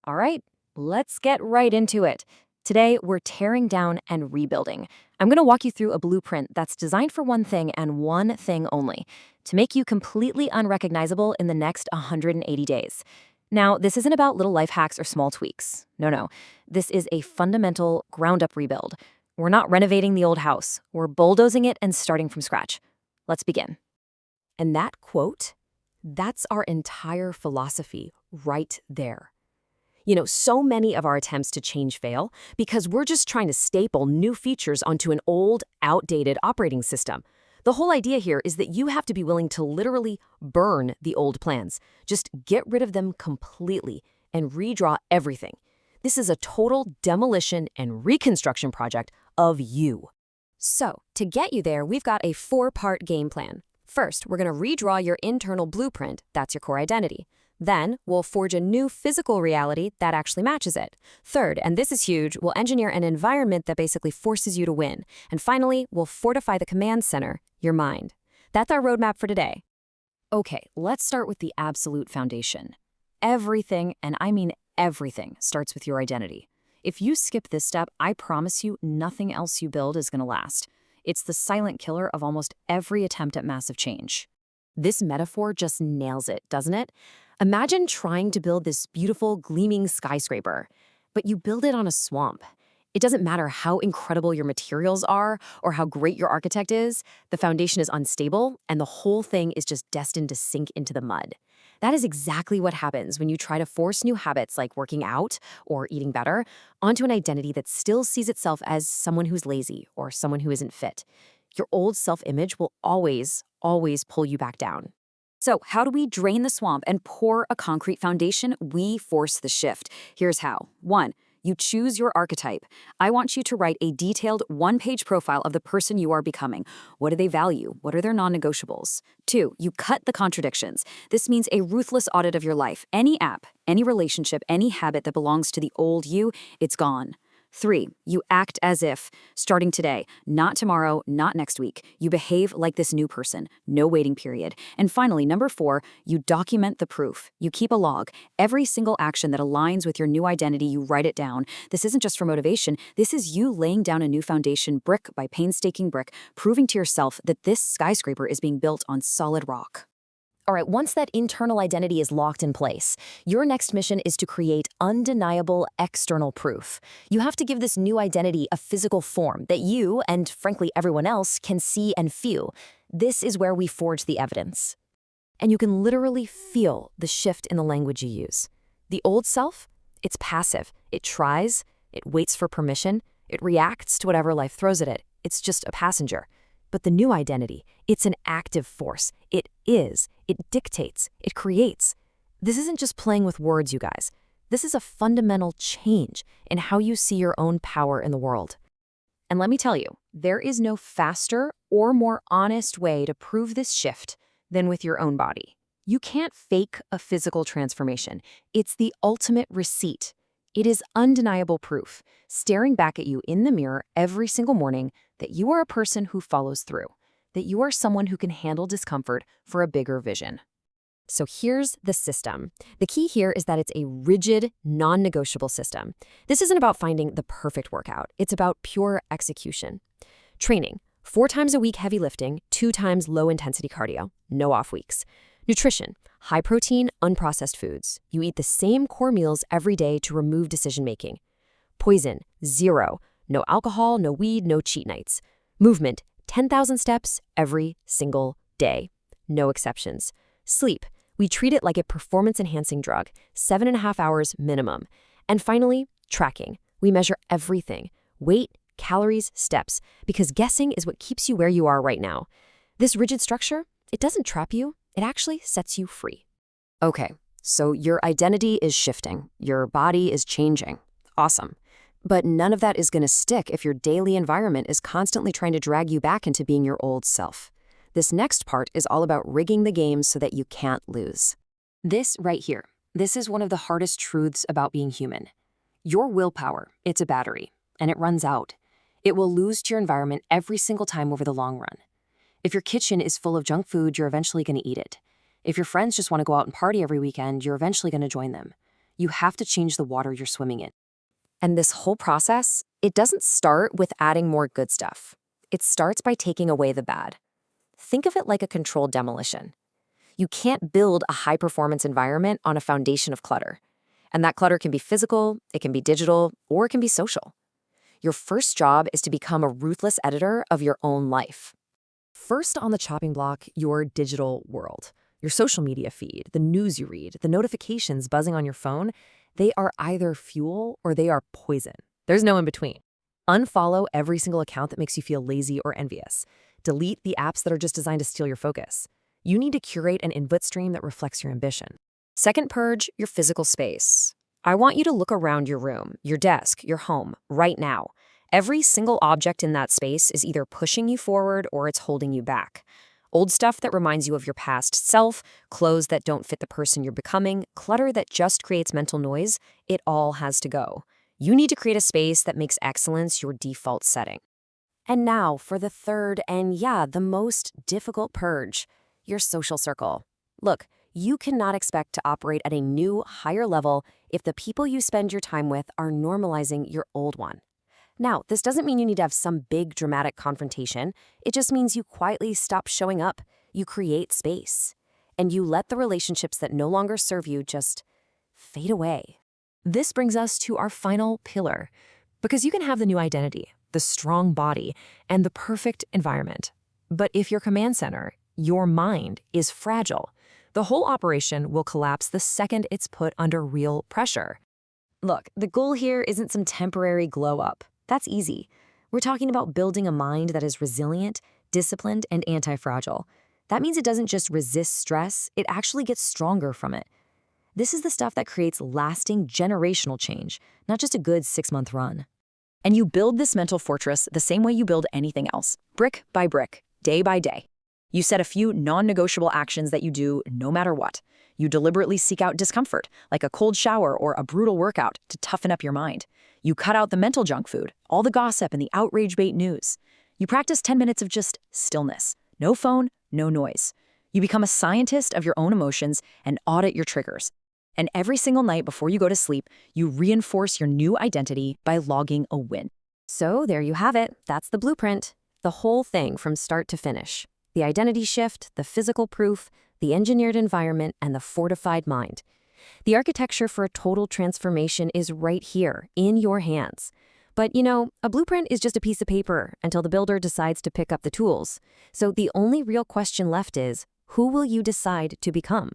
All right, let's get right into it. Today, we're tearing down and rebuilding. I'm going to walk you through a blueprint that's designed for one thing and one thing only, to make you completely unrecognizable in the next 180 days. Now, this isn't about little life hacks or small tweaks. No. This is a fundamental, ground-up rebuild. We're not renovating the old house. We're bulldozing it and starting from scratch. Let's begin. And that quote, that's our entire philosophy right there. So many of our attempts to change fail because we're just trying to staple new features onto an old, outdated operating system. The whole idea here is that you have to be willing to literally burn the old plans. Just get rid of them completely and redraw everything. This is a total demolition and reconstruction project of you. So, to get you there, we've got a 4-part game plan. First, we're going to redraw your internal blueprint. That's your core identity. Then, we'll forge a new physical reality that actually matches it. Third, and this is huge, we'll engineer an environment that basically forces you to win. And finally, we'll fortify the command center, your mind. That's our roadmap for today. Okay, let's start with the absolute foundation. Everything, and I mean everything, starts with your identity. If you skip this step, I promise you nothing else you build is going to last. It's the silent killer of almost every attempt at massive change. This metaphor just nails it, doesn't it? Imagine trying to build this beautiful, gleaming skyscraper, but you build it on a swamp. It doesn't matter how incredible your materials are or how great your architect is, the foundation is unstable, and the whole thing is just destined to sink into the mud. That is exactly what happens when you try to force new habits like working out or eating better onto an identity that still sees itself as someone who's lazy or someone who isn't fit. Your old self-image will always pull you back down. So how do we drain the swamp and pour a concrete foundation? We force the shift. Here's how. 1. You choose your archetype. I want you to write a detailed 1-page profile of the person you are becoming. What do they value? What are their non-negotiables? 2. You cut the contradictions. This means a ruthless audit of your life. Any app, any relationship, any habit that belongs to the old you, it's gone. 3. You act as if, starting today, not tomorrow, not next week. You behave like this new person, no waiting period. And finally, number 4, you document the proof. You keep a log. Every single action that aligns with your new identity, you write it down. This isn't just for motivation. This is you laying down a new foundation brick by painstaking brick, proving to yourself that this skyscraper is being built on solid rock. All right, once that internal identity is locked in place, your next mission is to create undeniable external proof. You have to give this new identity a physical form that you, and frankly everyone else, can see and feel. This is where we forge the evidence. And you can literally feel the shift in the language you use. The old self, it's passive. It tries, it waits for permission, it reacts to whatever life throws at it. It's just a passenger. But the new identity, it's an active force. It is, it dictates, it creates. This isn't just playing with words, you guys. This is a fundamental change in how you see your own power in the world. And let me tell you, there is no faster or more honest way to prove this shift than with your own body. You can't fake a physical transformation. It's the ultimate receipt. It is undeniable proof, staring back at you in the mirror every single morning, that you are a person who follows through, that you are someone who can handle discomfort for a bigger vision. So here's the system. The key here is that it's a rigid, non-negotiable system. This isn't about finding the perfect workout. It's about pure execution. Training, 4 times a week heavy lifting, 2 times low-intensity cardio, no off weeks. Nutrition, high-protein, unprocessed foods. You eat the same core meals every day to remove decision-making. Poison, 0. No alcohol, no weed, no cheat nights. Movement, 10,000 steps every single day. No exceptions. Sleep, we treat it like a performance-enhancing drug, 7.5 hours minimum. And finally, tracking. We measure everything. Weight, calories, steps, because guessing is what keeps you where you are right now. This rigid structure, it doesn't trap you. It actually sets you free. Okay, so your identity is shifting. Your body is changing. Awesome. But none of that is going to stick if your daily environment is constantly trying to drag you back into being your old self. This next part is all about rigging the game so that you can't lose. This right here, this is one of the hardest truths about being human. Your willpower, it's a battery, and it runs out. It will lose to your environment every single time over the long run. If your kitchen is full of junk food, you're eventually going to eat it. If your friends just want to go out and party every weekend, you're eventually going to join them. You have to change the water you're swimming in. And this whole process, it doesn't start with adding more good stuff. It starts by taking away the bad. Think of it like a controlled demolition. You can't build a high-performance environment on a foundation of clutter. And that clutter can be physical, it can be digital, or it can be social. Your first job is to become a ruthless editor of your own life. First on the chopping block, your digital world. Your social media feed, the news you read, the notifications buzzing on your phone, they are either fuel or they are poison. There's no in between. Unfollow every single account that makes you feel lazy or envious. Delete the apps that are just designed to steal your focus. You need to curate an input stream that reflects your ambition. Second purge, your physical space. I want you to look around your room, your desk, your home, right now. Every single object in that space is either pushing you forward or it's holding you back. Old stuff that reminds you of your past self, clothes that don't fit the person you're becoming, clutter that just creates mental noise, it all has to go. You need to create a space that makes excellence your default setting. And now for the third and the most difficult purge, your social circle. Look, you cannot expect to operate at a new, higher level if the people you spend your time with are normalizing your old one. Now, this doesn't mean you need to have some big dramatic confrontation. It just means you quietly stop showing up. You create space. And you let the relationships that no longer serve you just fade away. This brings us to our final pillar. Because you can have the new identity, the strong body, and the perfect environment. But if your command center, your mind, is fragile, the whole operation will collapse the second it's put under real pressure. Look, the goal here isn't some temporary glow-up. That's easy. We're talking about building a mind that is resilient, disciplined, and anti-fragile. That means it doesn't just resist stress, it actually gets stronger from it. This is the stuff that creates lasting generational change, not just a good 6-month run. And you build this mental fortress the same way you build anything else, brick by brick, day by day. You set a few non-negotiable actions that you do no matter what. You deliberately seek out discomfort, like a cold shower or a brutal workout, to toughen up your mind. You cut out the mental junk food, all the gossip and the outrage bait news. You practice 10 minutes of just stillness. No phone, no noise. You become a scientist of your own emotions and audit your triggers. And every single night before you go to sleep, you reinforce your new identity by logging a win. So there you have it. That's the blueprint. The whole thing from start to finish. The identity shift, the physical proof, the engineered environment, and the fortified mind. The architecture for a total transformation is right here, in your hands. But, a blueprint is just a piece of paper until the builder decides to pick up the tools. So the only real question left is, who will you decide to become?